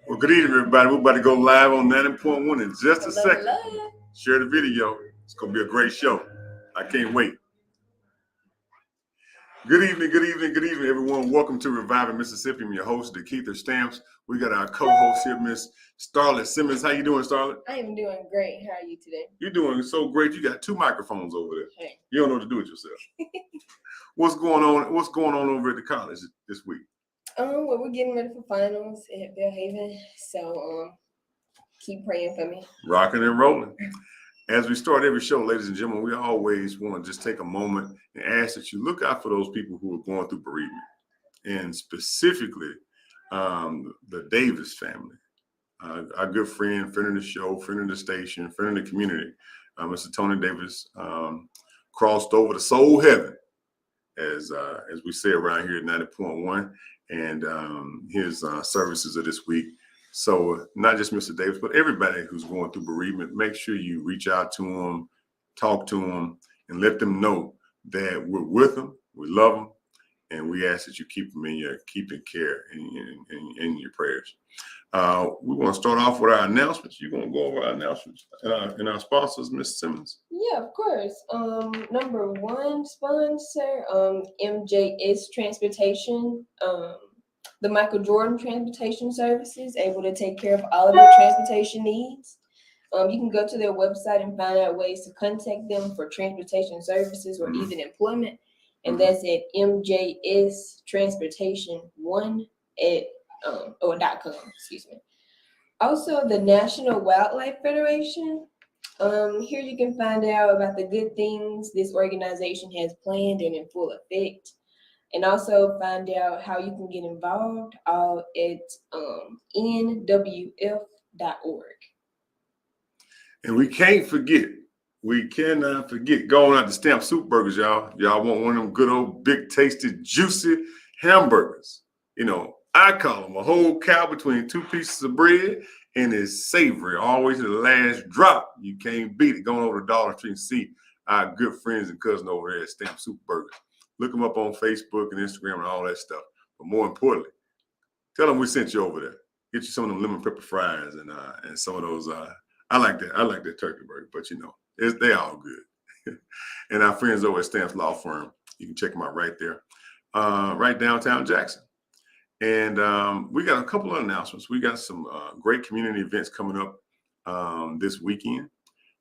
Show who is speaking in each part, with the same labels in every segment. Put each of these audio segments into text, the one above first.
Speaker 1: Well, good evening, everybody. We're about to go live on 90.1 in just a second.
Speaker 2: Hello.
Speaker 1: Share the video. It's going to be a great show. I can't wait. Good evening, everyone. Welcome to Reviving Mississippi. I'm your host, DeKeither Stamps. We got our co-host here, Miss Starlette Simmions. How you doing, Starlette?
Speaker 2: I am doing great. How are you today?
Speaker 1: You're doing so great. You got two microphones over there.
Speaker 2: Hey.
Speaker 1: You don't know what to do with yourself. What's going on? What's going on over at the college this week?
Speaker 2: Well, we're getting ready for finals at Belhaven, so keep praying for me.
Speaker 1: Rocking and rolling. As we start every show, ladies and gentlemen, we always want to just take a moment and ask that you look out for those people who are going through bereavement, and specifically the Davis family. Our good friend of the show, friend of the station, friend of the community, Mr. Tony Davis, crossed over to soul heaven, as we say around here at 90.1, and his services are this week. So not just Mr. Davis, but everybody who's going through bereavement, make sure you reach out to them, talk to them, and let them know that we're with them, we love them, and we ask that you keep them in your care in your prayers. We want to start off with our announcements. You're going to go over our announcements and our sponsors, Ms. Simmons.
Speaker 2: Yeah, of course. Number one sponsor, MJS Transportation. The Michael Jordan Transportation Services, able to take care of all of your transportation needs. You can go to their website and find out ways to contact them for transportation services or even employment. And that's at mjstransportation1.com. Excuse me. Also, the National Wildlife Federation. Here you can find out about the good things this organization has planned and in full effect. And also find out how you can get involved all at nwf.org.
Speaker 1: And we cannot forget going out to Stamp SuperBurgers, y'all. Y'all want one of them good old big tasty juicy hamburgers. You know, I call them a whole cow between two pieces of bread, and it's savory always to the last drop. You can't beat it. Going over to Dollar Tree and see our good friends and cousins over there at Stamp SuperBurgers. Look them up on Facebook and Instagram and all that stuff. But more importantly, tell them we sent you over there. Get you some of them lemon pepper fries and some of those. I like that turkey burger, but you know, they all good. And our friends over at Stamps Law Firm, you can check them out right there, right downtown Jackson. And we got a couple of announcements. We got some great community events coming up this weekend.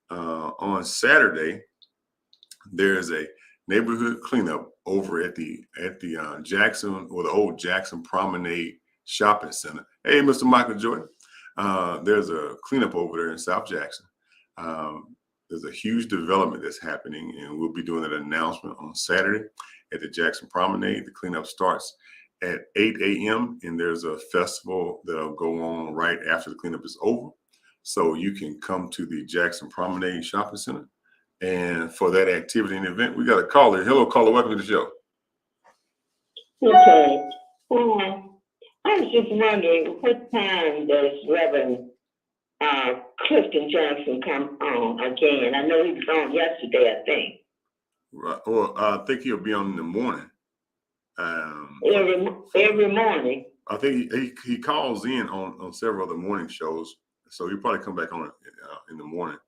Speaker 1: On Saturday, there's a neighborhood cleanup over at the Jackson, or the old Jackson Promenade Shopping Center. Hey, Mr. Michael Jordan. There's a cleanup over there in South Jackson. There's a huge development that's happening, and we'll be doing an announcement on Saturday at the Jackson Promenade. The cleanup starts at 8 a.m. and there's a festival that'll go on right after the cleanup is over. So you can come to the Jackson Promenade Shopping Center. And for that activity and event, we got a caller. Hello, caller. Welcome to the show.
Speaker 3: Okay. I was just wondering, what time does Reverend Clifton Johnson come on again? I know he was on yesterday, I think.
Speaker 1: Right. Well, I think he'll be on in the morning.
Speaker 3: Every morning.
Speaker 1: I think he calls in on several of the morning shows, so he'll probably come back on in the morning.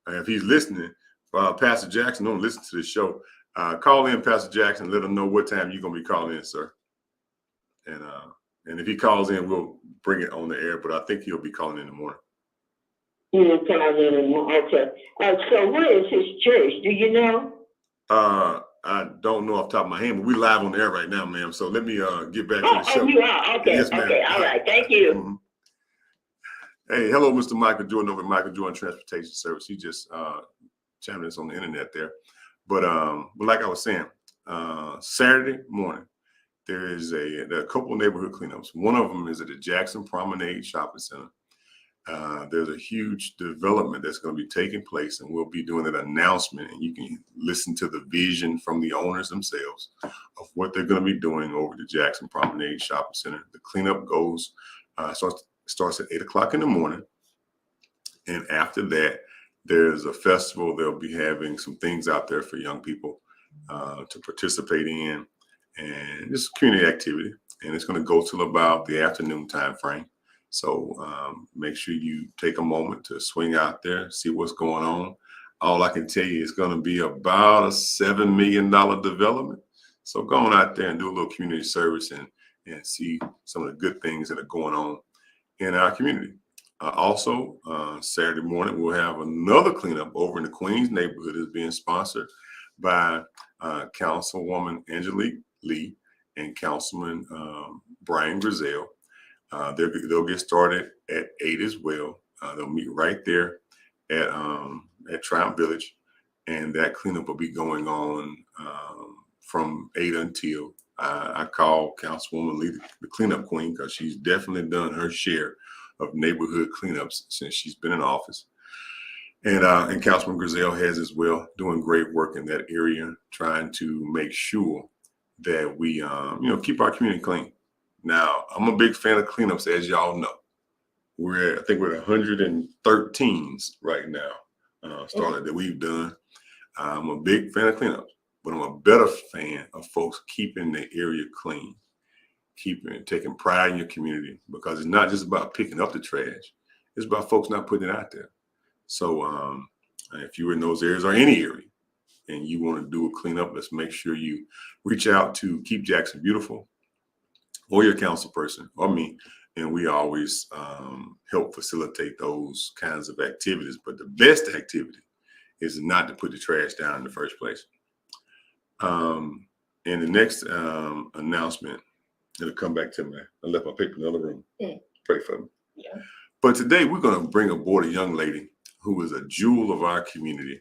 Speaker 1: If he's listening, Pastor Jackson, don't listen to the show. Call in, Pastor Jackson. Let him know what time you're gonna be calling in, sir. And if he calls in, we'll bring it on the air. But I think he'll be calling in the morning.
Speaker 3: He'll call in the morning. Okay. So where is his church? Do you know?
Speaker 1: I don't know off the top of my head, but we're live on the air right now, ma'am. So let me get back to the show.
Speaker 3: Oh, you are? Okay.
Speaker 1: Yes, ma'am.
Speaker 3: Okay. All right. Thank you.
Speaker 1: Mm-hmm. Hey, hello, Mr. Michael Jordan over at Michael Jordan Transportation Service. He just chiming us on the internet there. But like I was saying, Saturday morning, there are a couple of neighborhood cleanups. One of them is at the Jackson Promenade Shopping Center. There's a huge development that's going to be taking place, and we'll be doing an announcement, and you can listen to the vision from the owners themselves of what they're going to be doing over the Jackson Promenade Shopping Center. The cleanup starts at 8 o'clock in the morning, and after that, there's a festival. They'll be having some things out there for young people to participate in, and just community activity. And it's going to go till about the afternoon time frame. So make sure you take a moment to swing out there, see what's going on. All I can tell you is going to be about a $7 million development. So go on out there and do a little community service and see some of the good things that are going on in our community. Also, Saturday morning, we'll have another cleanup over in the Queens neighborhood. Is being sponsored by Councilwoman Angelique Lee and Councilman Brian Grizel. They'll get started at 8 as well. They'll meet right there at Triumph Village, and that cleanup will be going on from 8 until I call Councilwoman Lee the cleanup queen, because she's definitely done her share of neighborhood cleanups since she's been in office. And Councilman Grizel has as well, doing great work in that area, trying to make sure that we keep our community clean. Now, I'm a big fan of cleanups, as y'all know. I think we're at 113s right now, Starlette, that we've done. I'm a big fan of cleanups, but I'm a better fan of folks keeping the area clean, taking pride in your community, because it's not just about picking up the trash. It's about folks not putting it out there. So if you're in those areas or any area and you want to do a cleanup, let's make sure you reach out to Keep Jackson Beautiful or your council person or me. And we always help facilitate those kinds of activities. But the best activity is not to put the trash down in the first place. And the next announcement, it'll come back to me. I left my paper in the other room. Pray for me.
Speaker 2: Yeah.
Speaker 1: But today we're going to bring aboard a young lady who is a jewel of our community.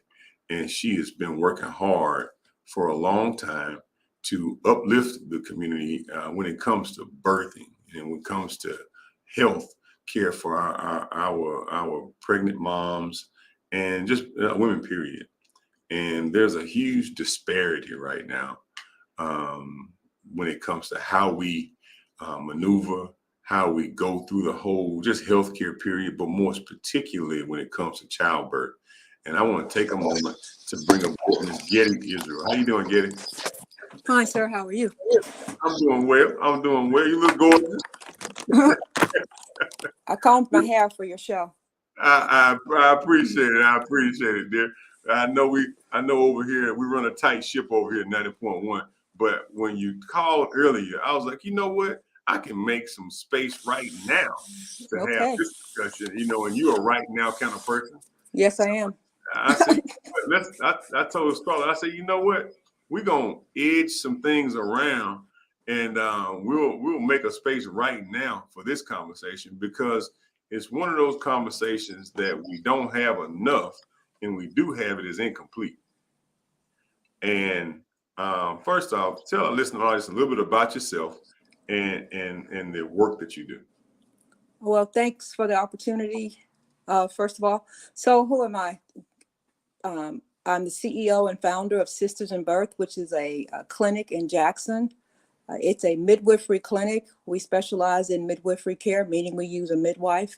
Speaker 1: And she has been working hard for a long time to uplift the community when it comes to birthing and when it comes to health care for our pregnant moms and just women, period. And there's a huge disparity right now when it comes to how we maneuver, how we go through the whole just healthcare period, but more particularly when it comes to childbirth. And I want to take a moment to bring up Ms. Getty Israel. How you doing, Getty?
Speaker 4: Hi, sir. How are you?
Speaker 1: I'm doing well. You look gorgeous.
Speaker 4: I combed my hair for your show.
Speaker 1: I appreciate it. I appreciate it, dear. I know over here we run a tight ship over here at 90.1. But when you called earlier, I was like, you know what? I can make some space right now to have this discussion. And you're a right now kind of person.
Speaker 4: Yes, I am.
Speaker 1: I said, I told Starlette, I said, you know what? We're gonna edge some things around, and we'll make a space right now for this conversation, because it's one of those conversations that we don't have enough, and we do have it is incomplete. And first off, tell our listening audience a little bit about yourself and the work that you do.
Speaker 4: Well, thanks for the opportunity. First of all, so who am I? I'm the CEO and founder of Sisters in Birth, which is a clinic in Jackson. It's a midwifery clinic. We specialize in midwifery care, meaning we use a midwife.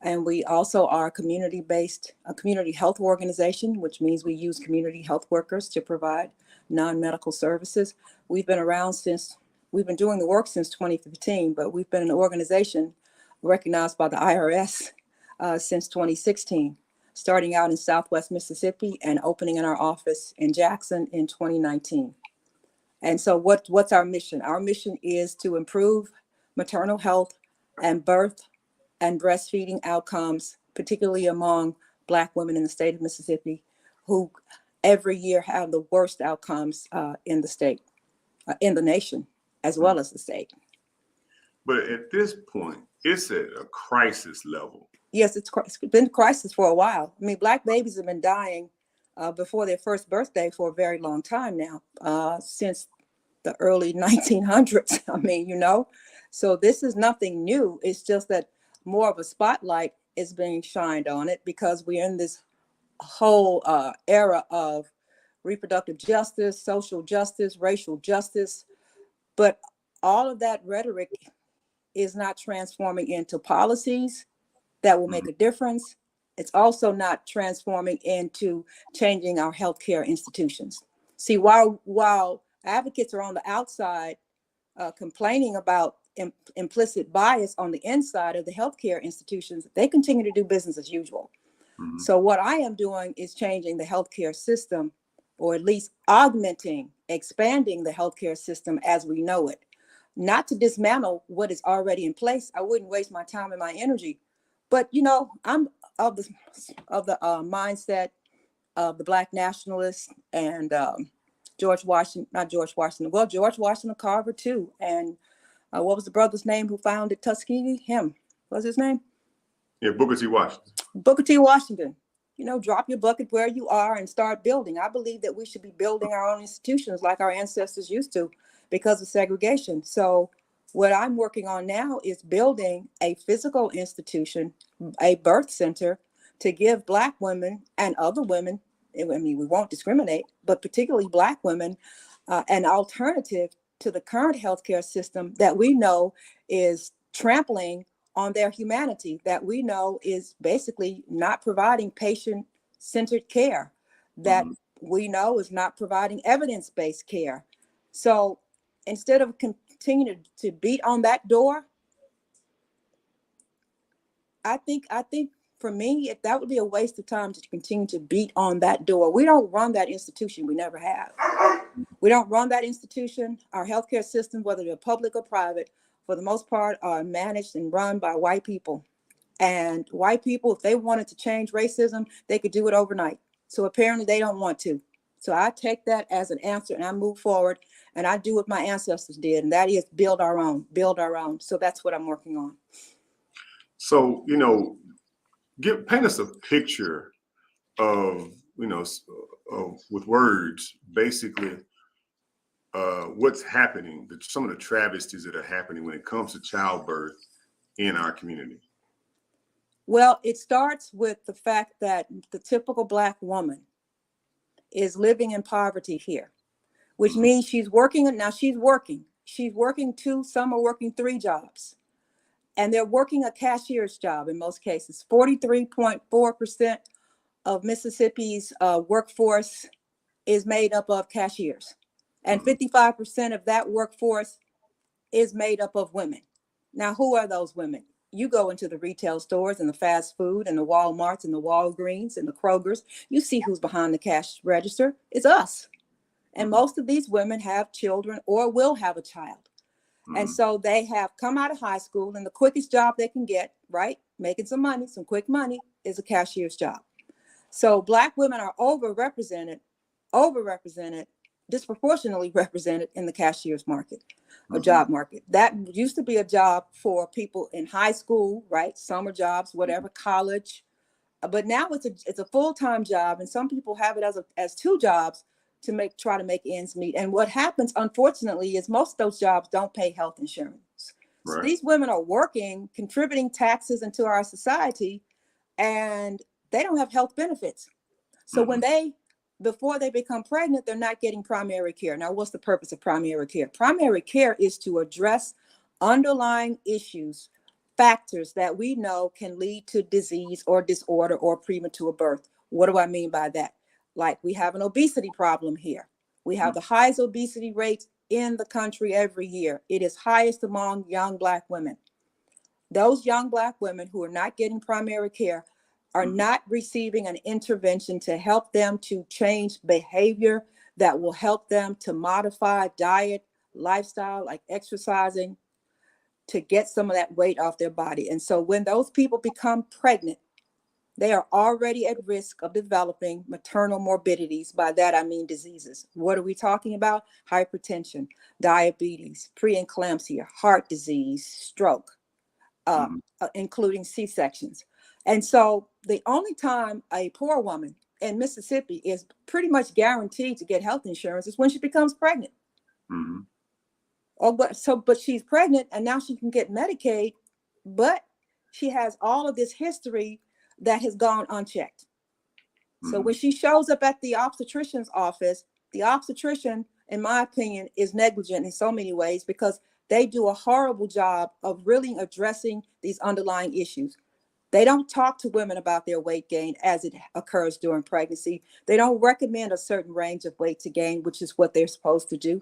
Speaker 4: And we also are a community health organization, which means we use community health workers to provide non-medical services. We've been doing the work since 2015, but we've been an organization recognized by the IRS since 2016. Starting out in Southwest Mississippi and opening in our office in Jackson in 2019. And so what's our mission? Our mission is to improve maternal health and birth and breastfeeding outcomes, particularly among Black women in the state of Mississippi, who every year have the worst outcomes in the state, in the nation, as well as the state.
Speaker 1: But at this point, it's at a crisis level.
Speaker 4: Yes, it's been a crisis for a while. I mean, Black babies have been dying before their first birthday for a very long time now, since the early 1900s. I mean, so this is nothing new. It's just that more of a spotlight is being shined on it because we're in this whole era of reproductive justice, social justice, racial justice. But all of that rhetoric is not transforming into policies that will make a difference. It's also not transforming into changing our healthcare institutions. See, while advocates are on the outside complaining about implicit bias on the inside of the healthcare institutions, they continue to do business as usual.
Speaker 1: Mhm.
Speaker 4: So what I am doing is changing the healthcare system, or at least augmenting, expanding the healthcare system as we know it. Not to dismantle what is already in place. I wouldn't waste my time and my energy. But I'm of the mindset of the Black nationalists and George Washington, not George Washington, well, George Washington Carver too. And what was the brother's name who founded Tuskegee? Him. What's his name?
Speaker 1: Yeah, Booker T. Washington.
Speaker 4: Booker T. Washington. Drop your bucket where you are and start building. I believe that we should be building our own institutions like our ancestors used to because of segregation. So what I'm working on now is building a physical institution, a birth center, to give Black women and other women, I mean, we won't discriminate, but particularly Black women, an alternative to the current healthcare system that we know is trampling on their humanity, that we know is basically not providing patient-centered care, that we know is not providing evidence-based care. So instead of continuing to beat on that door, I think for me, if that would be a waste of time to continue to beat on that door. We don't run that institution. We never have. We don't run that institution. Our healthcare system, whether they're public or private, for the most part, are managed and run by white people. And white people, if they wanted to change racism, they could do it overnight. So apparently they don't want to. So I take that as an answer and I move forward and I do what my ancestors did, and that is build our own. So that's what I'm working on.
Speaker 1: So, paint us a picture of, with words, basically, what's happening, some of the travesties that are happening when it comes to childbirth in our community.
Speaker 4: Well, it starts with the fact that the typical Black woman is living in poverty here, which means she's working. Now she's working 2, some are working 3 jobs. And they're working a cashier's job in most cases. 43.4% of Mississippi's workforce is made up of cashiers. And 55% of that workforce is made up of women. Now, who are those women? You go into the retail stores and the fast food and the Walmarts and the Walgreens and the Krogers, you see who's behind the cash register. It's us. And most of these women have children or will have a child. And so they have come out of high school, and the quickest job they can get, right, making some money, some quick money, is a cashier's job. So Black women are overrepresented, disproportionately represented in the cashier's market, a job market. That used to be a job for people in high school, right, summer jobs, whatever, college. But now it's a full-time job, and some people have it as 2 jobs to try to make ends meet. And what happens, unfortunately, is most of those jobs don't pay health insurance. Right. So these women are working, contributing taxes into our society, and they don't have health benefits. So before they become pregnant, they're not getting primary care. Now, what's the purpose of primary care? Primary care is to address underlying issues, factors that we know can lead to disease or disorder or premature birth. What do I mean by that? Like, we have an obesity problem here. We have the highest obesity rates in the country every year. It is highest among young Black women. Those young Black women who are not getting primary care are not receiving an intervention to help them to change behavior that will help them to modify diet, lifestyle, like exercising, to get some of that weight off their body. And so when those people become pregnant, they are already at risk of developing maternal morbidities. By that, I mean diseases. What are we talking about? Hypertension, diabetes, preeclampsia, heart disease, stroke, including C-sections. And so the only time a poor woman in Mississippi is pretty much guaranteed to get health insurance is when she becomes pregnant. But she's pregnant and now she can get Medicaid, but she has all of this history that has gone unchecked. So when she shows up at the obstetrician's office, the obstetrician, in my opinion, is negligent in so many ways because they do a horrible job of really addressing these underlying issues. They don't talk to women about their weight gain as it occurs during pregnancy. They don't recommend a certain range of weight to gain, which is what they're supposed to do.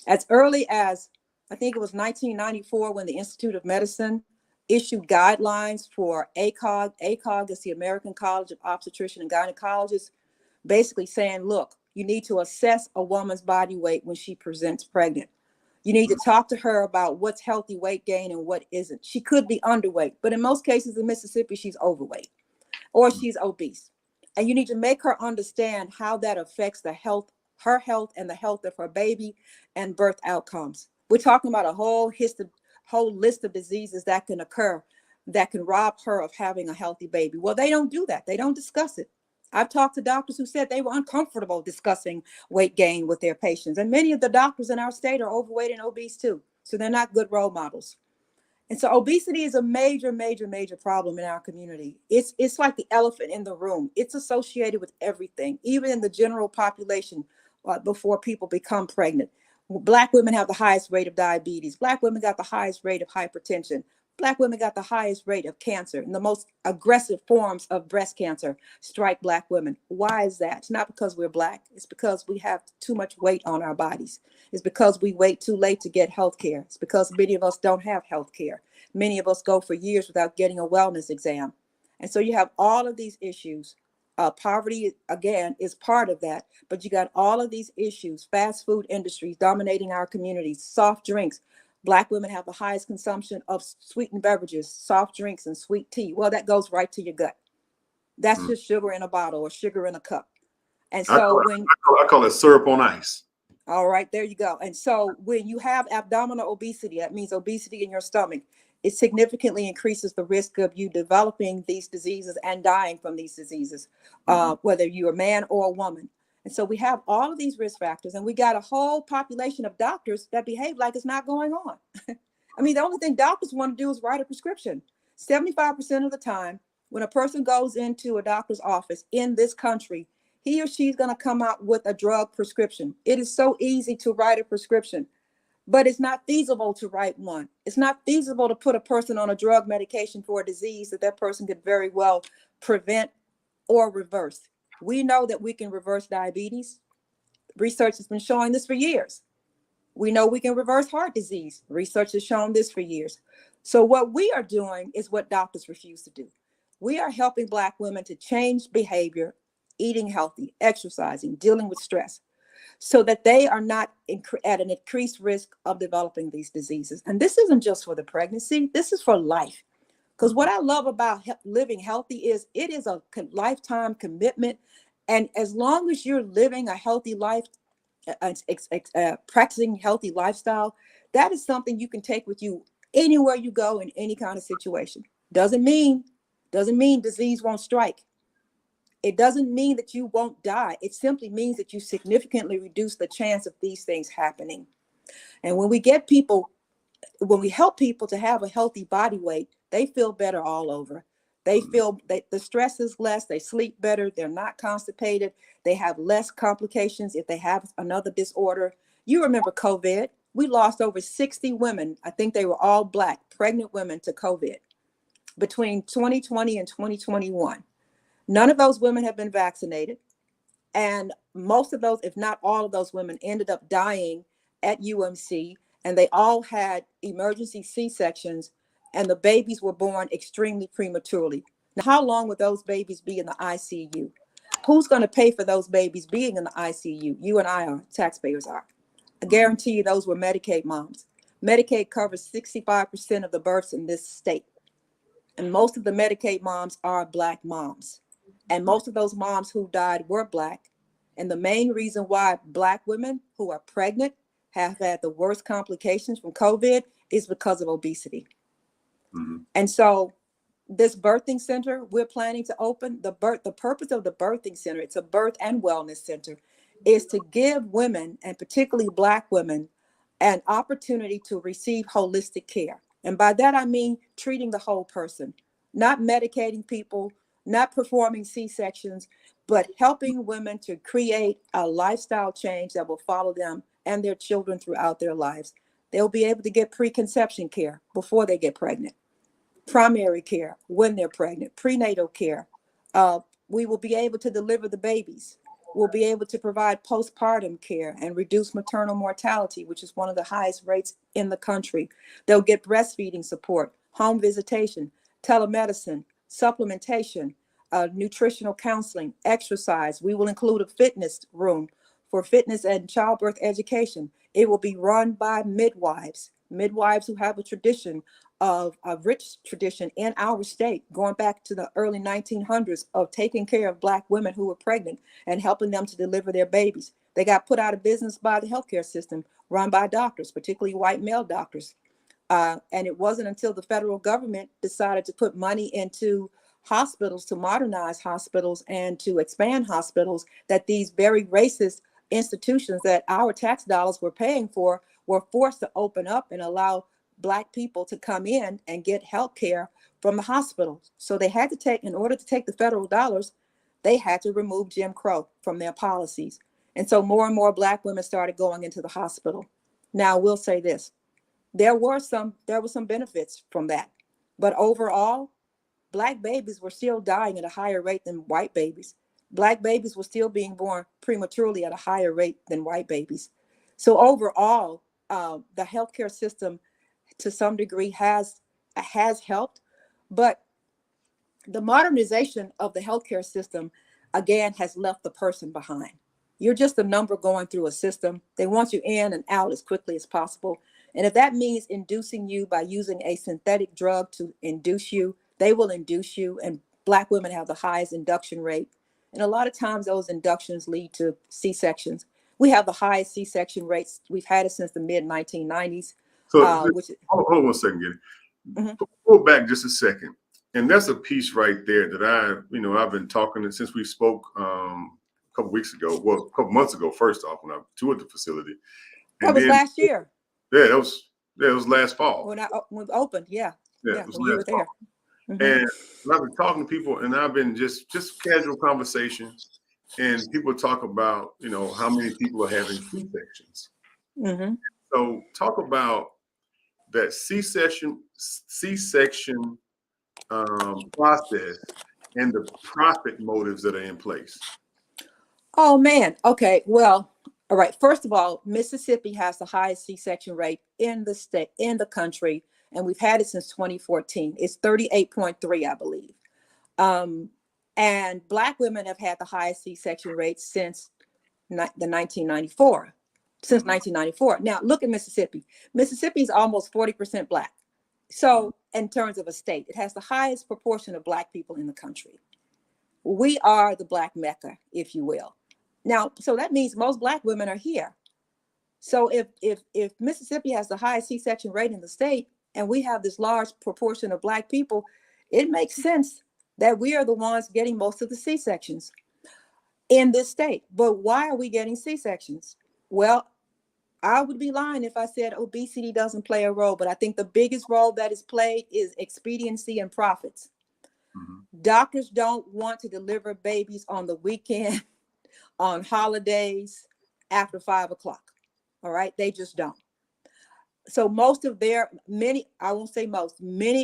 Speaker 4: As early as I think it was 1994 when the Institute of Medicine issued guidelines for ACOG. ACOG is the American College of Obstetrician and Gynecologists, basically saying, look, you need to assess a woman's body weight when she presents pregnant. You need to talk to her about what's healthy weight gain and what isn't. She could be underweight, but in most cases in Mississippi, she's overweight or she's obese. And you need to make her understand how that affects the health, her health and the health of her baby and birth outcomes. We're talking about a whole list of diseases that can occur that can rob her of having a healthy baby. Well, they don't do that. They don't discuss it. I've talked to doctors who said they were uncomfortable discussing weight gain with their patients. And many of the doctors in our state are overweight and obese too. So they're not good role models. And so obesity is a major, major, major problem in our community. It's like the elephant in the room. It's associated with everything, even in the general population before people become pregnant. Black women have the highest rate of diabetes. Black women got the highest rate of hypertension. Black women got the highest rate of cancer, and the most aggressive forms of breast cancer strike Black women. Why is that? It's not because we're Black. It's because we have too much weight on our bodies. It's because we wait too late to get health care. It's because many of us don't have health care. Many of us go for years without getting a wellness exam. And so you have all of these issues. Poverty, again, is part of that. But you got all of these issues, fast food industries dominating our communities, soft drinks. Black women have the highest consumption of sweetened beverages, soft drinks, and sweet tea. Well, that goes right to your gut. That's just sugar in a bottle or sugar in a cup. And so
Speaker 1: I call it syrup on ice.
Speaker 4: All right, there you go. And so when you have abdominal obesity, that means obesity in your stomach, it significantly increases the risk of you developing these diseases and dying from these diseases, whether you're a man or a woman. And so we have all of these risk factors, and we got a whole population of doctors that behave like it's not going on. I mean, the only thing doctors want to do is write a prescription. 75% of the time, when a person goes into a doctor's office in this country, he or she's going to come out with a drug prescription. It is so easy to write a prescription, but it's not feasible to write one. It's not feasible to put a person on a drug medication for a disease that person could very well prevent or reverse. We know that we can reverse diabetes. Research has been showing this for years. We know we can reverse heart disease. Research has shown this for years. So what we are doing is what doctors refuse to do. We are helping Black women to change behavior, eating healthy, exercising, dealing with stress, so that they are not at an increased risk of developing these diseases. And this isn't just for the pregnancy, this is for life. Because what I love about living healthy is it is a lifetime commitment. And as long as you're living a healthy life, practicing healthy lifestyle, that is something you can take with you anywhere you go in any kind of situation. Doesn't mean disease won't strike. It doesn't mean that you won't die. It simply means that you significantly reduce the chance of these things happening. And when we help people to have a healthy body weight, they feel better all over. They feel that the stress is less, they sleep better, they're not constipated, they have less complications if they have another disorder. You remember COVID. We lost over 60 women, I think they were all Black, pregnant women to COVID between 2020 and 2021. None of those women have been vaccinated. And most of those, if not all of those women, ended up dying at UMC. And they all had emergency C-sections, and the babies were born extremely prematurely. Now, how long would those babies be in the ICU? Who's going to pay for those babies being in the ICU? You and I are, taxpayers are. I guarantee you those were Medicaid moms. Medicaid covers 65% of the births in this state. And most of the Medicaid moms are Black moms. And most of those moms who died were Black. And the main reason why Black women who are pregnant have had the worst complications from COVID is because of obesity. And so this birthing center we're planning to open, the purpose of the birthing center, it's a birth and wellness center, is to give women, and particularly Black women, an opportunity to receive holistic care. And by that, I mean treating the whole person, not medicating people, not performing C-sections, but helping women to create a lifestyle change that will follow them and their children throughout their lives. They'll be able to get preconception care before they get pregnant, primary care when they're pregnant, prenatal care. We will be able to deliver the babies. will be able to provide postpartum care and reduce maternal mortality, which is one of the highest rates in the country. They'll get breastfeeding support, home visitation, telemedicine, supplementation, nutritional counseling, exercise. We will include a fitness room for fitness and childbirth education. It will be run by midwives who have a tradition of a rich tradition in our state, going back to the early 1900s, of taking care of Black women who were pregnant and helping them to deliver their babies. They got put out of business by the healthcare system run by doctors, particularly white male doctors. And it wasn't until the federal government decided to put money into hospitals, to modernize hospitals and to expand hospitals, that these very racist institutions that our tax dollars were paying for were forced to open up and allow Black people to come in and get health care from the hospitals. So they had to take, in order to take the federal dollars, they had to remove Jim Crow from their policies. And so more and more Black women started going into the hospital. Now, we'll say this, there were some benefits from that, but overall, Black babies were still dying at a higher rate than white babies. Black babies were still being born prematurely at a higher rate than white babies. So overall, the healthcare system to some degree has helped, but the modernization of the healthcare system, again, has left the person behind. You're just a number going through a system. They want you in and out as quickly as possible. And if that means inducing you by using a synthetic drug to induce you, they will induce you. And Black women have the highest induction rate. And a lot of times those inductions lead to C-sections. We have the highest C-section rates. We've had it since the mid 1990s.
Speaker 1: So
Speaker 3: Mm-hmm.
Speaker 1: hold on one second, Giddy. Pull back just a second. And that's a piece right there that I've been talking to since we spoke a couple weeks ago. Well, a couple months ago, first off, when I toured the facility.
Speaker 4: That was last year.
Speaker 1: Yeah, that was last fall.
Speaker 4: When we opened, yeah.
Speaker 1: Yeah, it was
Speaker 4: when you were there.
Speaker 1: And I've been talking to people, and I've been just casual conversation, and people talk about how many people are having C-sections. So talk about that C-section process and the profit motives that are in place.
Speaker 4: Oh man. Okay. Well, all right. First of all, Mississippi has the highest C-section rate in the state, in the country, and we've had it since 2014. It's 38.3, I believe. And Black women have had the highest C-section rate since the 1994. Since 1994. Now look at Mississippi. Mississippi is almost 40% Black. So in terms of a state, it has the highest proportion of Black people in the country. We are the Black Mecca, if you will. Now, so that means most Black women are here. So if Mississippi has the highest C-section rate in the state, and we have this large proportion of Black people, it makes sense that we are the ones getting most of the C-sections in this state. But why are we getting C-sections? Well, I would be lying if I said obesity doesn't play a role, but I think the biggest role that is played is expediency and profits. Doctors don't want to deliver babies on the weekend, on holidays, after 5 o'clock. All right, they just don't. So many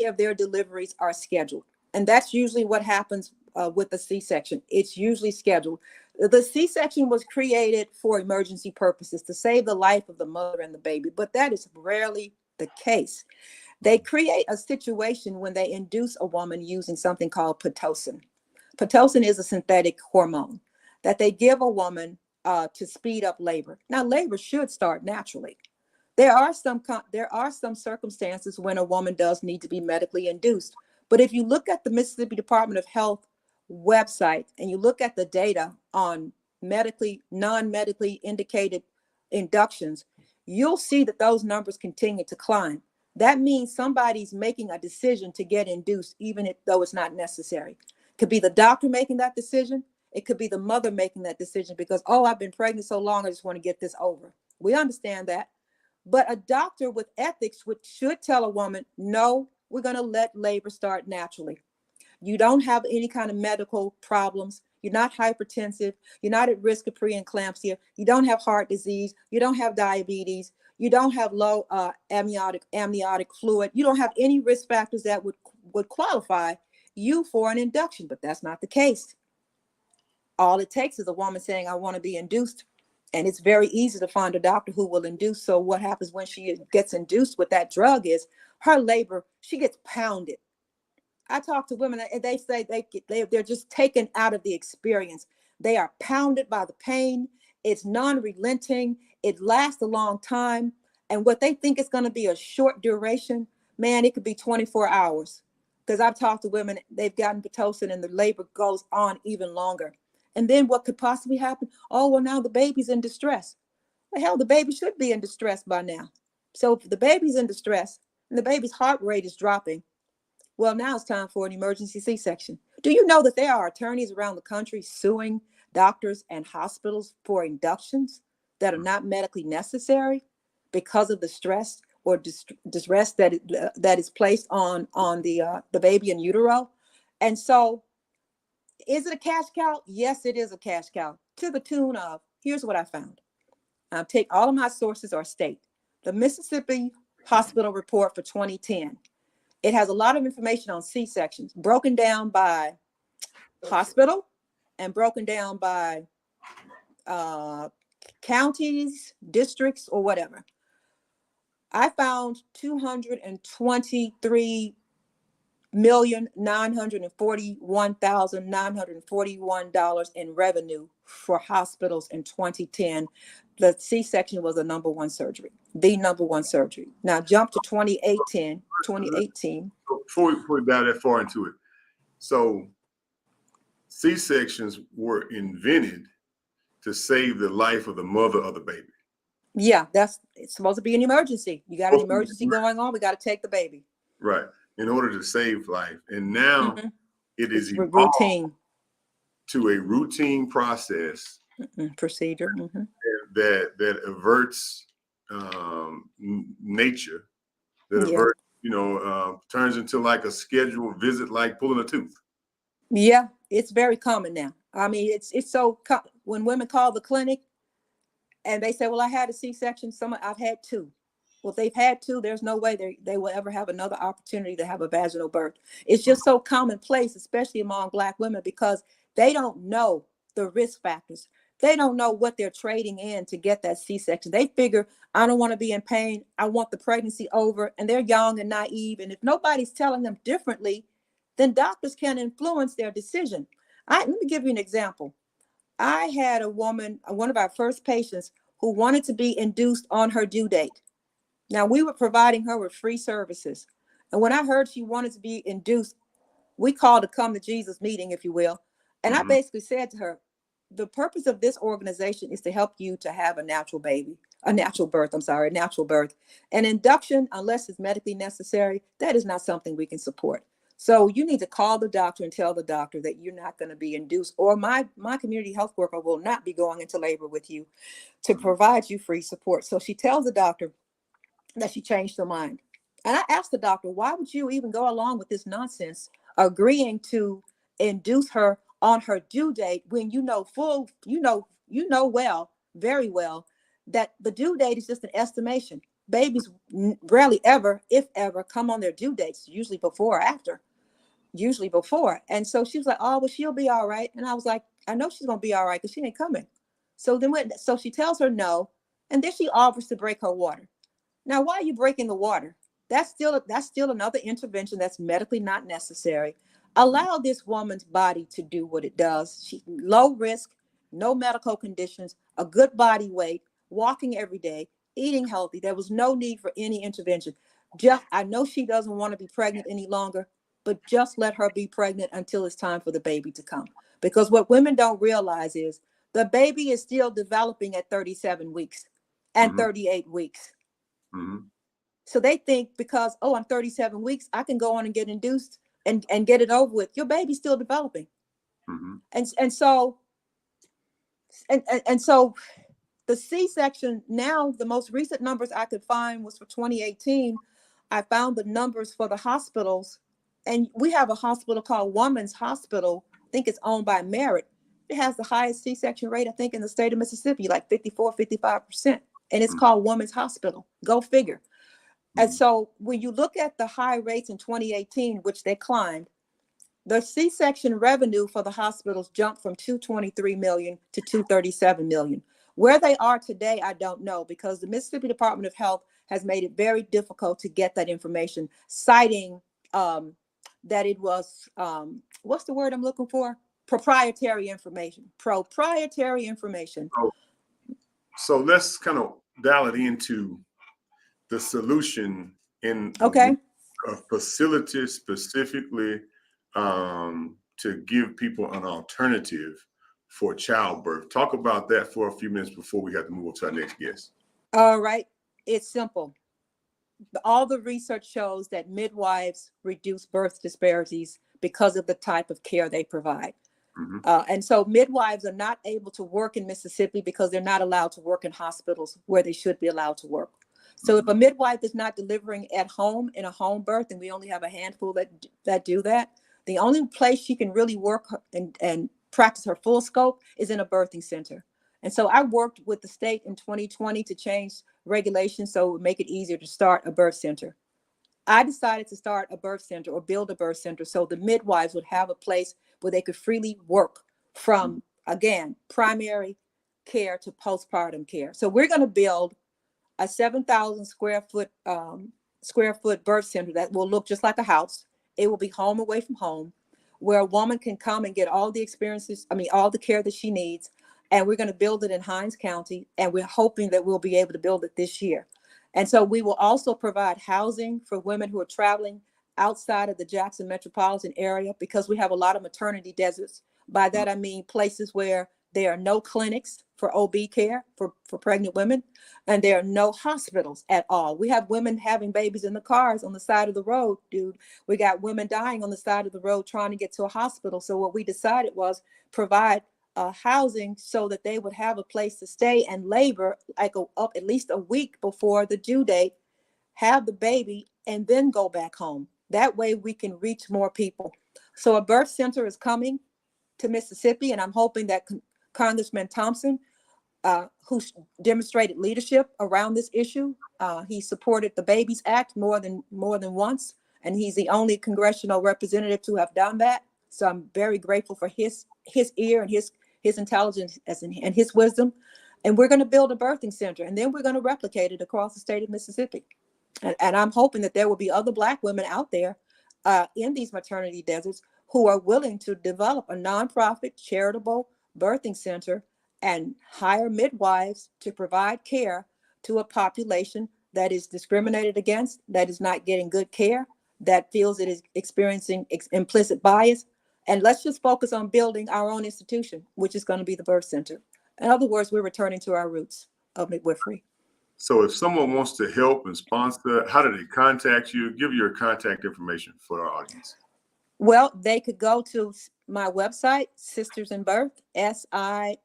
Speaker 4: of their deliveries are scheduled. And that's usually what happens with the C-section. It's usually scheduled. The C-section was created for emergency purposes to save the life of the mother and the baby, but that is rarely the case. They create a situation when they induce a woman using something called Pitocin. Pitocin is a synthetic hormone that they give a woman to speed up labor. Now, labor should start naturally. There are some circumstances when a woman does need to be medically induced. But if you look at the Mississippi Department of Health website and you look at the data on non-medically indicated inductions, you'll see that those numbers continue to climb. That means somebody's making a decision to get induced, even though it's not necessary. It could be the doctor making that decision. It could be the mother making that decision because, I've been pregnant so long, I just want to get this over. We understand that. But a doctor with ethics should tell a woman, no, we're going to let labor start naturally. You don't have any kind of medical problems. You're not hypertensive. You're not at risk of preeclampsia. You don't have heart disease. You don't have diabetes. You don't have low amniotic fluid. You don't have any risk factors that would qualify you for an induction, but that's not the case. All it takes is a woman saying, I want to be induced. And it's very easy to find a doctor who will induce. So what happens when she gets induced with that drug is her labor, she gets pounded. I talk to women and they say they're just taken out of the experience. They are pounded by the pain. It's non-relenting. It lasts a long time. And what they think is going to be a short duration, man, it could be 24 hours. Because I've talked to women, they've gotten Pitocin and the labor goes on even longer. And then what could possibly happen? Oh, well, now the baby's in distress. Well, hell, the baby should be in distress by now. So if the baby's in distress and the baby's heart rate is dropping, well, now it's time for an emergency C-section. Do you know that there are attorneys around the country suing doctors and hospitals for inductions that are not medically necessary because of the stress or distress that is placed on the baby in utero? And so, is it a cash cow? Yes, it is a cash cow. To the tune of, here's what I found. Take all of my sources are state. The Mississippi Hospital Report for 2010. It has a lot of information on C-sections, broken down by hospital and broken down by counties, districts, or whatever. I found $223,941,941 in revenue for hospitals in 2010. The C-section was the number one surgery. Now jump to 2018.
Speaker 1: Before we dive that far into it, so C-sections were invented to save the life of the mother of the baby.
Speaker 4: Yeah, it's supposed to be an emergency. You got an emergency going on. We got to take the baby.
Speaker 1: Right. In order to save life. And now it is
Speaker 4: routine
Speaker 1: to a routine process
Speaker 4: procedure
Speaker 1: that averts nature, that averts, turns into like a scheduled visit, like pulling a tooth.
Speaker 4: Yeah, it's very common now. I mean, it's so when women call the clinic and they say, well, I had a C-section, I've had two. Well, if they've had two, there's no way they will ever have another opportunity to have a vaginal birth. It's just so commonplace, especially among Black women, because they don't know the risk factors. They don't know what they're trading in to get that C-section. They figure, I don't want to be in pain. I want the pregnancy over. And they're young and naive. And if nobody's telling them differently, then doctors can influence their decision. Let me give you an example. I had a woman, one of our first patients, who wanted to be induced on her due date. Now, we were providing her with free services. And when I heard she wanted to be induced, we called a come to Jesus meeting, if you will. And I basically said to her, the purpose of this organization is to help you to have a natural birth. An induction, unless it's medically necessary, that is not something we can support. So you need to call the doctor and tell the doctor that you're not going to be induced, or my community health worker will not be going into labor with you to provide you free support. So she tells the doctor that she changed her mind. And I asked the doctor, why would you even go along with this nonsense, agreeing to induce her on her due date when very well, that the due date is just an estimation. Babies rarely ever, if ever, come on their due dates, usually before or after. And so she was like, oh, well, she'll be all right. And I was like, I know she's going to be all right because she ain't coming. So she tells her no. And then she offers to break her water. Now, why are you breaking the water? That's still another intervention that's medically not necessary. Allow this woman's body to do what it does. She low risk, no medical conditions, a good body weight, walking every day, eating healthy. There was no need for any intervention. I know she doesn't want to be pregnant any longer, but just let her be pregnant until it's time for the baby to come. Because what women don't realize is the baby is still developing at 37 weeks and 38 weeks. So they think because, I'm 37 weeks, I can go on and get induced and get it over with. Your baby's still developing. And so the C-section, now the most recent numbers I could find was for 2018. I found the numbers for the hospitals, and we have a hospital called Women's Hospital. I think it's owned by Merit. It has the highest C-section rate, I think, in the state of Mississippi, like 55%. And it's called Women's Hospital. Go figure. And so when you look at the high rates in 2018, which they climbed, The C-section revenue for the hospitals jumped from 223 million to 237 million. Where they are today, I don't know, because the Mississippi Department of Health has made it very difficult to get that information, citing that it was, what's the word I'm looking for? Proprietary information. Proprietary information.
Speaker 1: So let's kind of dial it into the solution in
Speaker 4: Okay.
Speaker 1: a facility specifically to give people an alternative for childbirth. Talk about that for a few minutes before we have to move on to our next guest.
Speaker 4: All right. It's simple. All the research shows that midwives reduce birth disparities because of the type of care they provide.
Speaker 1: Mhm.
Speaker 4: And so midwives are not able to work in Mississippi because they're not allowed to work in hospitals where they should be allowed to work. So if a midwife is not delivering at home in a home birth, and we only have a handful that do that, the only place she can really work and practice her full scope is in a birthing center. And so I worked with the state in 2020 to change regulations so it would make it easier to start a birth center. I decided to start a birth center or build a birth center so the midwives would have a place where they could freely work from, again, primary care to postpartum care. So we're going to build a 7,000 square foot birth center that will look just like a house. It will be home away from home, where a woman can come and get all the all the care that she needs. And we're going to build it in Hinds County, and we're hoping that we'll be able to build it this year. And so we will also provide housing for women who are traveling outside of the Jackson metropolitan area, because we have a lot of maternity deserts. By that, I mean places where there are no clinics for OB care for pregnant women, and there are no hospitals at all. We have women having babies in the cars on the side of the road, dude. We got women dying on the side of the road trying to get to a hospital. So what we decided was provide housing so that they would have a place to stay and labor up at least a week before the due date, have the baby, and then go back home. That way we can reach more people. So a birth center is coming to Mississippi, and I'm hoping that Congressman Thompson, who demonstrated leadership around this issue, he supported the Babies Act more than once, and he's the only congressional representative to have done that. So I'm very grateful for his ear and his intelligence and his wisdom. And we're going to build a birthing center, and then we're going to replicate it across the state of Mississippi. And I'm hoping that there will be other Black women out there in these maternity deserts who are willing to develop a nonprofit charitable birthing center and hire midwives to provide care to a population that is discriminated against, that is not getting good care, that feels it is experiencing implicit bias. And let's just focus on building our own institution, which is going to be the birth center. In other words, we're returning to our roots of midwifery.
Speaker 1: So if someone wants to help and sponsor, how do they contact you? Give your contact information for our audience.
Speaker 4: Well, they could go to my website, Sisters in Birth, SIBIRTH.org,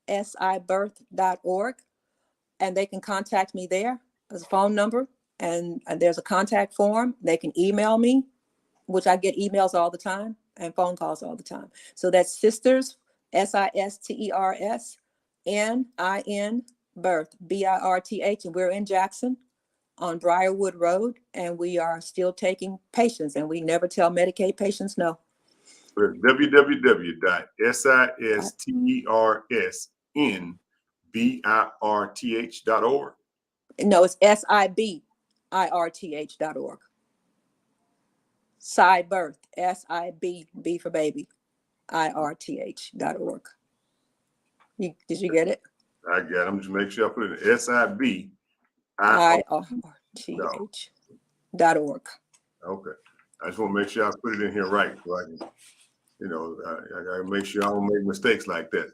Speaker 4: SIBirth.org, and they can contact me there. There's a phone number, and there's a contact form. They can email me, which I get emails all the time and phone calls all the time. So that's Sisters, SISTERS, NIN Birth, BIRTH, and we're in Jackson on Briarwood Road, and we are still taking patients, and we never tell Medicaid patients no.
Speaker 1: www.sistersnbirth.org.
Speaker 4: No, it's SIBIRTH.org. SIBirth, SIB, B for baby, IRTH.org. Did you get it?
Speaker 1: I got it. I'm just make sure I put it in SIBIRTH.org. Okay. I just want to make sure I put it in here right, so I can, I gotta make sure I don't make mistakes like that.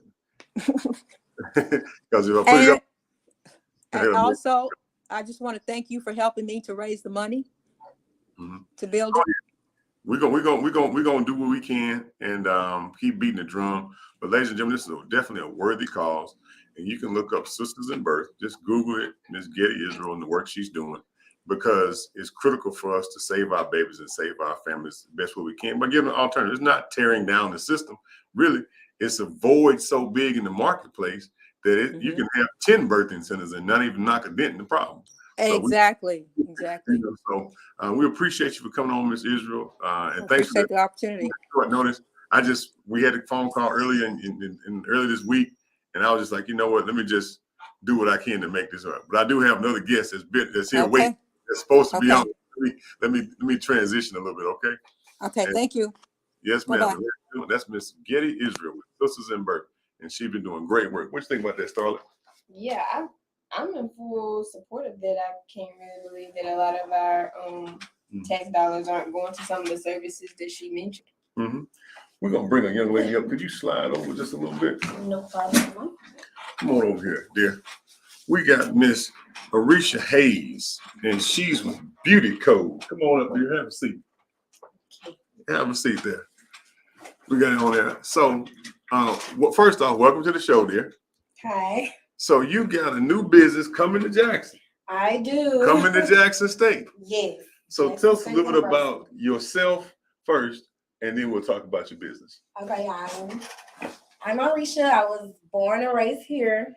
Speaker 1: Because if I put it up,
Speaker 4: and also, I just want to thank you for helping me to raise the money to build it.
Speaker 1: We're gonna do what we can and keep beating the drum. But ladies and gentlemen, this is definitely a worthy cause. And you can look up Sisters in Birth. Just Google it, Ms. Getty Israel, and the work she's doing, because it's critical for us to save our babies and save our families the best way we can by giving an alternative. It's not tearing down the system. Really, it's a void so big in the marketplace that you can have 10 birthing centers and not even knock a dent in the problem.
Speaker 4: Exactly.
Speaker 1: So we appreciate you for coming on, Miss Israel, and
Speaker 4: I
Speaker 1: thanks for
Speaker 4: appreciate the opportunity.
Speaker 1: short notice. We had a phone call earlier in early this week, and I was just like, you know what? Let me just do what I can to make this up. But I do have another guest that's here waiting. That's supposed to be on. Let me transition a little bit, okay?
Speaker 4: Okay. Thank you.
Speaker 1: Yes,
Speaker 4: Bye-bye.
Speaker 1: ma'am. That's Miss Getty Israel with Sisters in Burke, and she's been doing great work. What you think about that, Starlette?
Speaker 2: Yeah, I'm in full support of that. I can't really believe that a lot of our tax dollars aren't going to some of the services that she mentioned.
Speaker 1: Mm-hmm. We're gonna bring a young lady up. Could you slide over just a little bit?
Speaker 2: No problem.
Speaker 1: Come on over here, dear. We got Miss Iresha Hayes, and she's with Beauty Code. Come on up here. Have a seat. Have a seat there. We got it on there. So, well, first off, welcome to the show, dear.
Speaker 5: Hi.
Speaker 1: So you got a new business coming to Jackson.
Speaker 5: I do.
Speaker 1: Coming to Jackson State.
Speaker 5: Yes.
Speaker 1: So
Speaker 5: Jackson
Speaker 1: tell us a
Speaker 5: State
Speaker 1: little bit
Speaker 5: University.
Speaker 1: about yourself first, and then we'll talk about your business.
Speaker 5: Okay, I'm Iresha. I was born and raised here.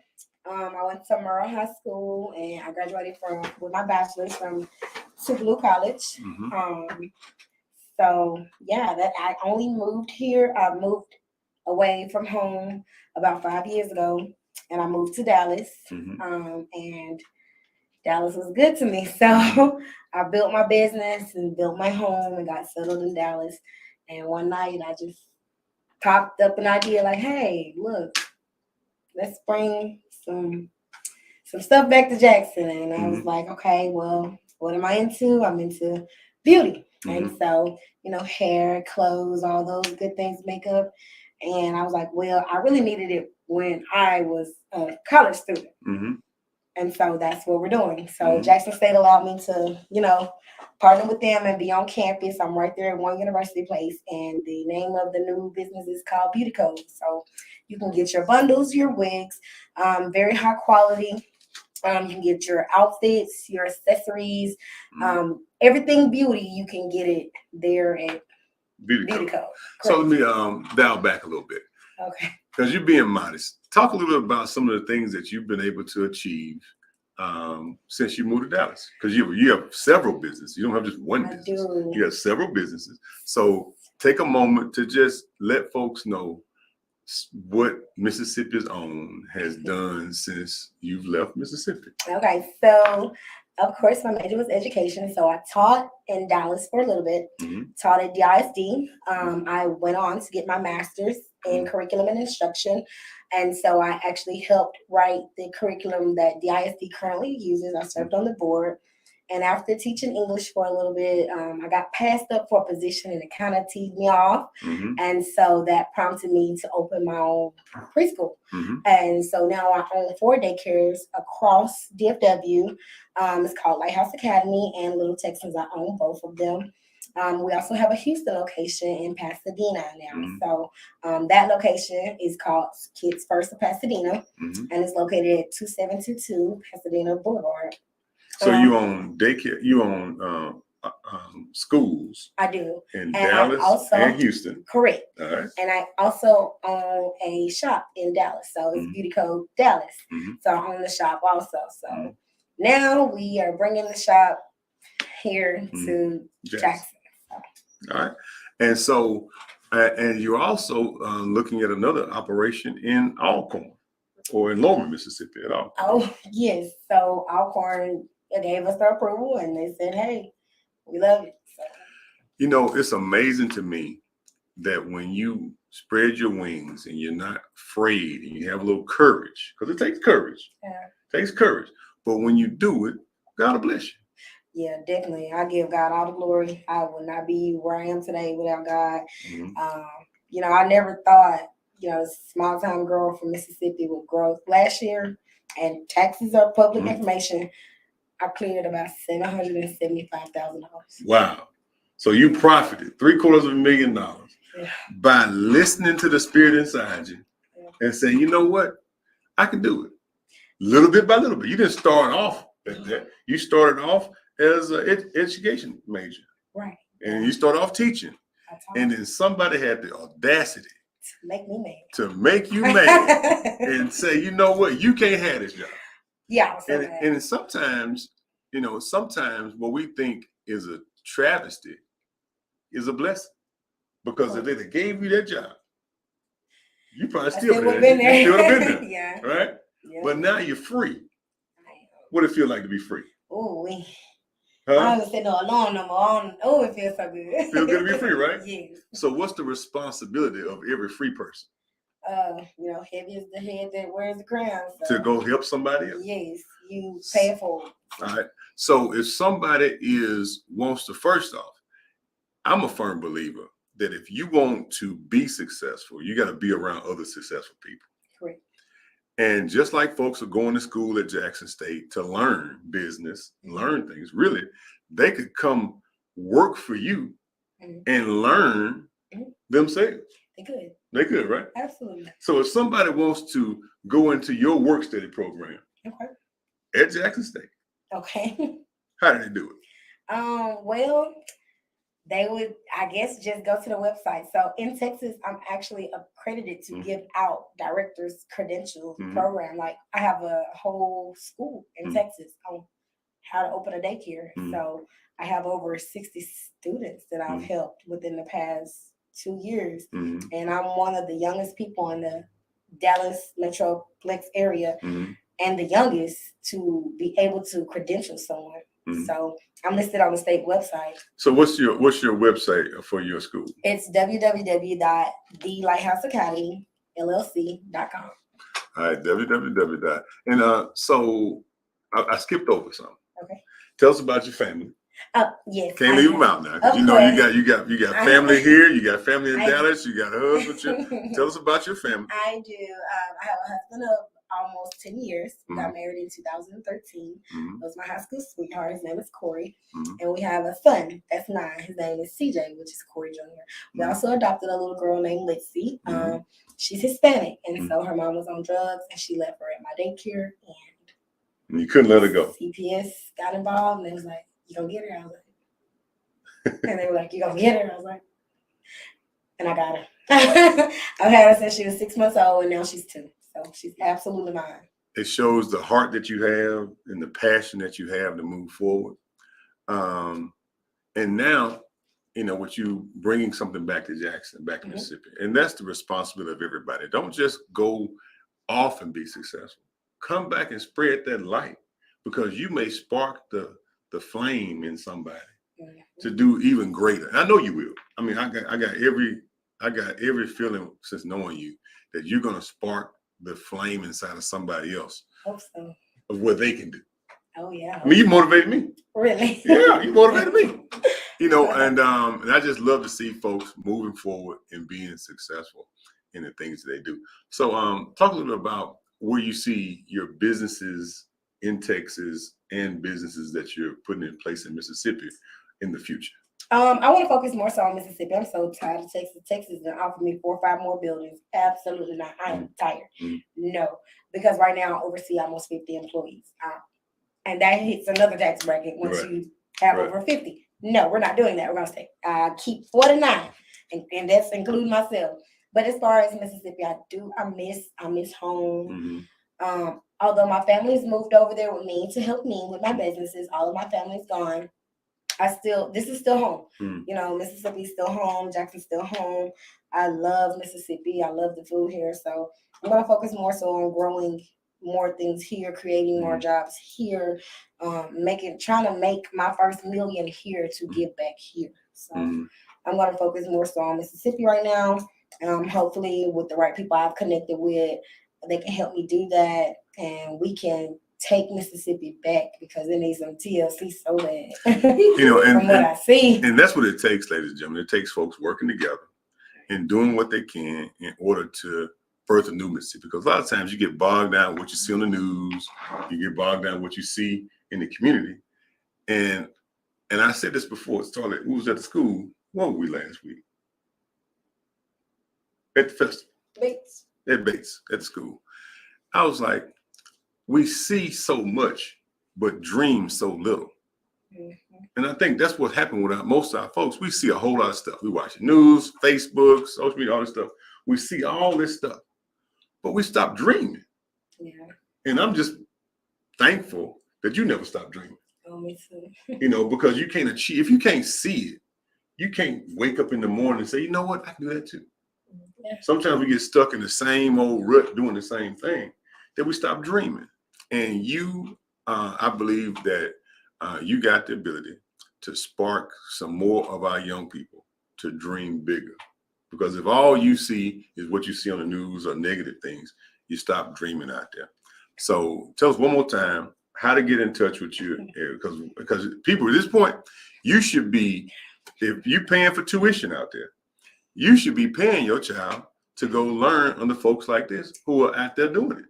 Speaker 5: I went to Merle High School and I graduated with my bachelor's from Tupelo College.
Speaker 1: Mm-hmm.
Speaker 5: So yeah, that I only moved here. I moved away from home about 5 years ago, and I moved to Dallas.
Speaker 1: Mm-hmm.
Speaker 5: And Dallas was good to me, so I built my business and built my home and got settled in Dallas. And one night, I just popped up an idea like, "Hey, look, let's bring some stuff back to Jackson." And I was like, "Okay, well, what am I into? I'm into beauty." And so, hair, clothes, all those good things, makeup. And I was like, well, I really needed it when I was a college student. And so that's what we're doing. So Jackson State allowed me to, partner with them and be on campus. I'm right there at One University Place. And the name of the new business is called Beauty Code. So you can get your bundles, your wigs, very high quality. You can get your outfits, your accessories, everything beauty. You can get it there at Beauty Code. Correct.
Speaker 1: So let me dial back a little bit.
Speaker 5: Okay.
Speaker 1: Because you're being modest. Talk a little bit about some of the things that you've been able to achieve since you moved to Dallas. Because you have several businesses. You don't have just one business.
Speaker 5: Do.
Speaker 1: You have several businesses. So take a moment to just let folks know what Mississippi's Own has done since you've left Mississippi.
Speaker 5: Okay, so of course my major was education, so I taught in Dallas for a little bit, taught at DISD. I went on to get my master's in curriculum and instruction, and so I actually helped write the curriculum that DISD currently uses. I served on the board. And after teaching English for a little bit, I got passed up for a position and it kind of teed me off. And so that prompted me to open my own preschool. And so now I own 4 daycares across DFW. It's called Lighthouse Academy and Little Texans. I own both of them. We also have a Houston location in Pasadena now. So that location is called Kids First of Pasadena, and it's located at 2722 Pasadena Boulevard.
Speaker 1: So you own daycare, you own schools.
Speaker 5: I do.
Speaker 1: In Dallas and Houston.
Speaker 5: Correct.
Speaker 1: All right.
Speaker 5: And I also own a shop in Dallas. So it's Beauty Code Dallas. So I own the shop also. So now we are bringing the shop here to Jackson.
Speaker 1: All right. And so, and you're also looking at another operation in Alcorn or in Loma, Mississippi at all.
Speaker 5: Oh, yes. So Alcorn gave us the approval and they said, hey, we love it. So.
Speaker 1: It's amazing to me that when you spread your wings and you're not afraid and you have a little courage, because it takes courage.
Speaker 5: Yeah.
Speaker 1: It takes courage. But when you do it, God bless you.
Speaker 5: Yeah, definitely. I give God all the glory. I would not be where I am today without God. I never thought, a small time girl from Mississippi would grow. Last year, and taxes are public information, I cleared about $775,000.
Speaker 1: Wow. So you profited $750,000 by listening to the spirit inside you and saying, you know what? I can do it. Little bit by little bit. You didn't start off like that. You started off as an education major.
Speaker 5: Right.
Speaker 1: And you started off teaching. And then somebody had the audacity
Speaker 5: to make me mad.
Speaker 1: To make you mad and say, you know what? You can't have this job.
Speaker 5: Yeah.
Speaker 1: And sometimes, you know, sometimes what we think is a travesty is a blessing. Because if they gave you that job, you probably still
Speaker 5: would have
Speaker 1: been
Speaker 5: been
Speaker 1: there. You
Speaker 5: there.
Speaker 1: still have been there.
Speaker 5: Yeah.
Speaker 1: Right?
Speaker 5: Yeah.
Speaker 1: But now you're free. What does it feel like to be free?
Speaker 5: Oh,
Speaker 1: Huh?
Speaker 5: I don't say no alarm no more. Oh, it feels so good.
Speaker 1: Feel good to be free, right?
Speaker 5: Yes.
Speaker 1: So what's the responsibility of every free person?
Speaker 5: You know, heavy is the head that wears the crown. So.
Speaker 1: To go help somebody else?
Speaker 5: Yes, you pay it forward.
Speaker 1: All right. So if somebody wants to, first off, I'm a firm believer that if you want to be successful, you got to be around other successful people.
Speaker 5: Correct.
Speaker 1: And just like folks are going to school at Jackson State to learn business, learn things, really, they could come work for you and learn themselves.
Speaker 5: They could.
Speaker 1: They could, right?
Speaker 5: Absolutely.
Speaker 1: So if somebody wants to go into your work study program at Jackson State,
Speaker 5: okay.
Speaker 1: how do they do it?
Speaker 5: Well, they would, I guess, just go to the website. So in Texas, I'm actually accredited to give out director's credentials program. Like I have a whole school in Texas on how to open a daycare. So I have over 60 students that I've helped within the past 2 years. And I'm one of the youngest people in the Dallas Metroplex area and the youngest to be able to credential someone. So I'm listed on the state website.
Speaker 1: So what's your website for your school?
Speaker 5: It's www.thelighthouseacademyllc.com.
Speaker 1: All right, www. And so I skipped over something.
Speaker 5: Okay.
Speaker 1: Tell us about your family.
Speaker 5: Yes.
Speaker 1: Can't leave them out now. 'Cause you know you got family here. You got family in Dallas. You got a husband. Tell us about your family.
Speaker 5: I do. I have a husband of almost 10 years. We got married in 2013. It was my high school sweetheart. His name is Corey. And we have a son that's 9. His name is CJ, which is Corey Jr. We also adopted a little girl named Litzy. She's Hispanic. And so her mom was on drugs and she left her at my daycare.
Speaker 1: And you couldn't let her go.
Speaker 5: CPS got involved and they was like, "You gonna get her?" I was like, and they were like, "You gonna get her?" I was like, and I got her. I've had her since she was 6 months old and now she's 2. So she's absolutely mine.
Speaker 1: It shows the heart that you have and the passion that you have to move forward. And now, you know, with you bringing something back to Jackson, back to Mississippi. And that's the responsibility of everybody. Don't just go off and be successful. Come back and spread that light because you may spark the flame in somebody to do even greater. And I know you will. I mean, I got every feeling since knowing you that you're going to spark the flame inside of somebody else.
Speaker 5: Hope so.
Speaker 1: Of what they can do.
Speaker 5: Oh yeah.
Speaker 1: I mean, you motivated me.
Speaker 5: Really?
Speaker 1: Yeah, you motivated me. You know, and I just love to see folks moving forward and being successful in the things that they do. So talk a little bit about where you see your businesses in Texas and businesses that you're putting in place in Mississippi in the future.
Speaker 5: I want to focus more so on Mississippi. I'm so tired of Texas. Texas is going to offer me 4 or 5 more buildings. Absolutely not. I am tired. No, because right now I oversee almost 50 employees. And that hits another tax bracket once you have over 50. No, we're not doing that. We're going to stay. Keep 49, and that's including myself. But as far as Mississippi, I miss home. Although my family's moved over there with me to help me with my businesses, all of my family's gone. This is still home. You know, Mississippi's still home. Jackson's still home. I love Mississippi. I love the food here. So I'm going to focus more so on growing more things here, creating more jobs here, trying to make my first $1 million here to give back here. So I'm going to focus more so on Mississippi right now. Hopefully with the right people I've connected with, they can help me do that and we can take Mississippi back because it needs some TLC so bad.
Speaker 1: You know, and,
Speaker 5: from what I see.
Speaker 1: And that's what it takes, ladies and gentlemen. It takes folks working together and doing what they can in order to birth a new Mississippi. Because a lot of times you get bogged down with what you see on the news, you get bogged down with what you see in the community. And I said this before, Starlette, who was at the school, what were we last week? At the festival.
Speaker 5: Bates.
Speaker 1: At Bates, at the school. I was like, we see so much, but dream so little. And I think that's what happened with most of our folks. We see a whole lot of stuff. We watch the news, Facebook, social media, all this stuff. We see all this stuff, but we stop dreaming.
Speaker 5: Yeah.
Speaker 1: And I'm just thankful that you never stopped dreaming.
Speaker 5: Oh, me too.
Speaker 1: You know, because you can't achieve, if you can't see it, you can't wake up in the morning and say, you know what, I can do that too.
Speaker 5: Yeah.
Speaker 1: Sometimes we get stuck in the same old rut doing the same thing that we stop dreaming. And you, I believe that you got the ability to spark some more of our young people to dream bigger. Because if all you see is what you see on the news or negative things, you stop dreaming out there. So tell us one more time how to get in touch with you, because people at this point, you should be, if you're paying for tuition out there, you should be paying your child to go learn under folks like this who are out there doing it.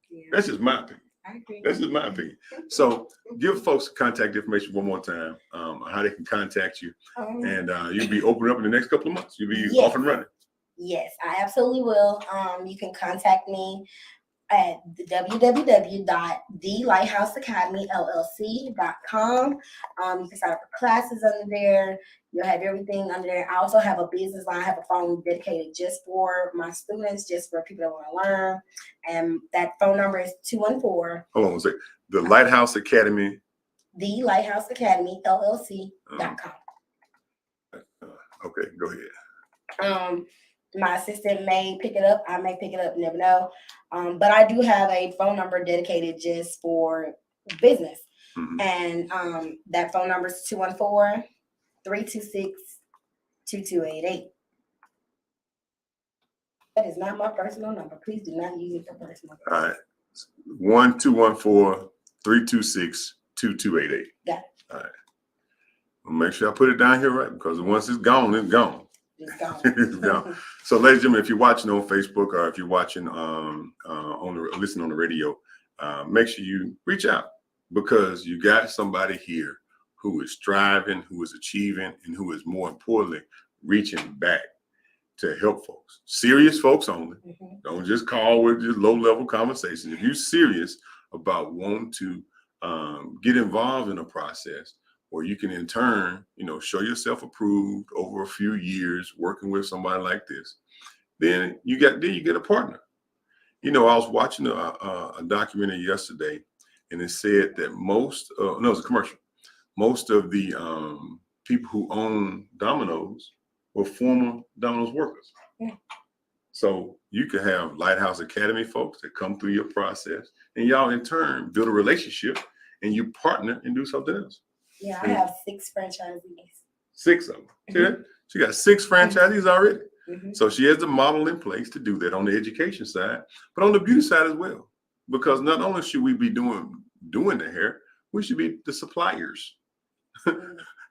Speaker 5: Yeah.
Speaker 1: That's just my opinion.
Speaker 5: I agree.
Speaker 1: That's just my opinion. So give folks contact information one more time, how they can contact you. And you'll be opening up in the next couple of months. You'll be off and running.
Speaker 5: Yes, I absolutely will. You can contact me at www.thelighthousecademyllc.com. You can sign up for classes under there. You'll have everything under there. I also have a business line. I have a phone dedicated just for my students, just for people that want to learn. And that phone number is 214.
Speaker 1: Hold on one second. The Lighthouse Academy.
Speaker 5: TheLighthouseAcademyllc.com.
Speaker 1: Okay, go ahead.
Speaker 5: My assistant may pick it up. I may pick it up. Never know. But I do have a phone number dedicated just for business.
Speaker 1: Mm-hmm.
Speaker 5: And that phone number is 214-326-2288. That is not my personal number. Please do not use it for personal.
Speaker 1: All right. 1-214-326-2288.
Speaker 5: Got it.
Speaker 1: All right. I'll make sure I put it down here right, because once it's gone, it's gone.
Speaker 5: It's gone.
Speaker 1: It's gone. So, ladies and gentlemen, if you're watching on Facebook or if you're watching listening on the radio, make sure you reach out, because you got somebody here who is striving, who is achieving, and who is, more importantly, reaching back to help folks. Serious folks only.
Speaker 5: Mm-hmm.
Speaker 1: Don't just call with just low-level conversations. If you're serious about wanting to get involved in a process, or you can in turn, show yourself approved over a few years working with somebody like this, then you get a partner. I was watching a documentary yesterday, and it said that it was a commercial. Most of the people who own Domino's were former Domino's workers.
Speaker 5: Yeah.
Speaker 1: So you could have Lighthouse Academy folks that come through your process, and y'all in turn build a relationship, and you partner and do something else.
Speaker 5: Yeah, I have 6 franchisees.
Speaker 1: 6 of them. See that? She got 6 franchisees already.
Speaker 5: Mm-hmm.
Speaker 1: So she has the model in place to do that on the education side, but on the beauty side as well. Because not only should we be doing the hair, we should be the suppliers,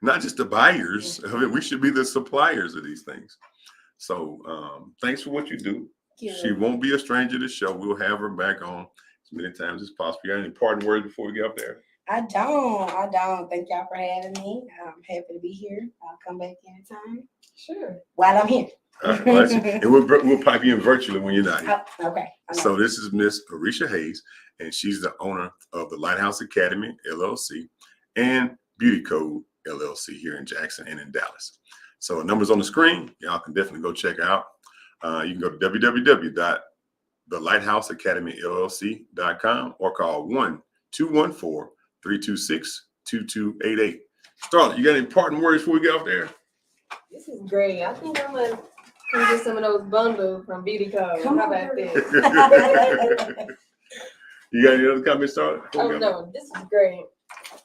Speaker 1: not just the buyers of it. We should be the suppliers of these things. So thanks for what you do.
Speaker 5: Yeah.
Speaker 1: She won't be a stranger to the show. We'll have her back on as many times as possible. You got any parting words before we get up there?
Speaker 5: I don't. Thank y'all for having me. I'm happy to be here. I'll come back anytime.
Speaker 2: Sure.
Speaker 5: While I'm here.
Speaker 1: All right, well, and we'll pipe you in virtually when you're not here.
Speaker 5: Okay.
Speaker 1: So this is Miss Iresha Hayes, and she's the owner of the Lighthouse Academy, LLC, and Beauty Code, LLC here in Jackson and in Dallas. So numbers on the screen, y'all can definitely go check out. You can go to www.thelighthouseacademyllc.com or call 1-214-326-2288. Starlette, you got any parting words before we get off there?
Speaker 2: This is great. I think I'm gonna come get some of those bundles from Beauty Code. How about this?
Speaker 1: You got any other comments, Starlette?
Speaker 2: Oh no, this is great.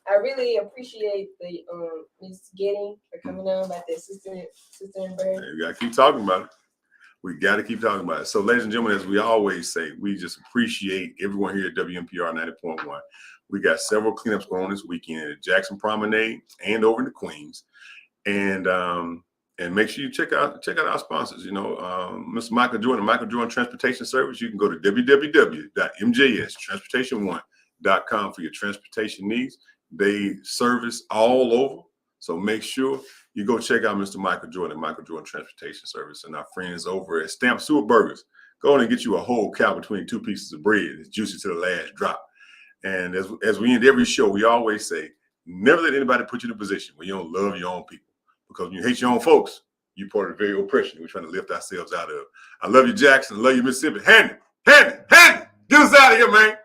Speaker 2: I really appreciate the Miss Getting for coming on about the sister and bird.
Speaker 1: We gotta keep talking about it. We got to keep talking about it. So, ladies and gentlemen, as we always say, we just appreciate everyone here at WMPR 90.1. We got several cleanups going on this weekend at Jackson Promenade and over in the Queens. And make sure you check out our sponsors. Mr. Micheal Jordan, Micheal Jordan Transportation Service. You can go to www.mjstransportation1.com for your transportation needs. They service all over. So make sure you go check out Mr. Micheal Jordan, Micheal Jordan Transportation Service, and our friends over at SuperBurgers. Go in and get you a whole cow between 2 pieces of bread. It's juicy to the last drop. And as we end every show, we always say, never let anybody put you in a position where you don't love your own people. Because when you hate your own folks, you're part of the very oppression we're trying to lift ourselves out of. I love you, Jackson. I love you, Mississippi. Hand it. Get us out of here, man.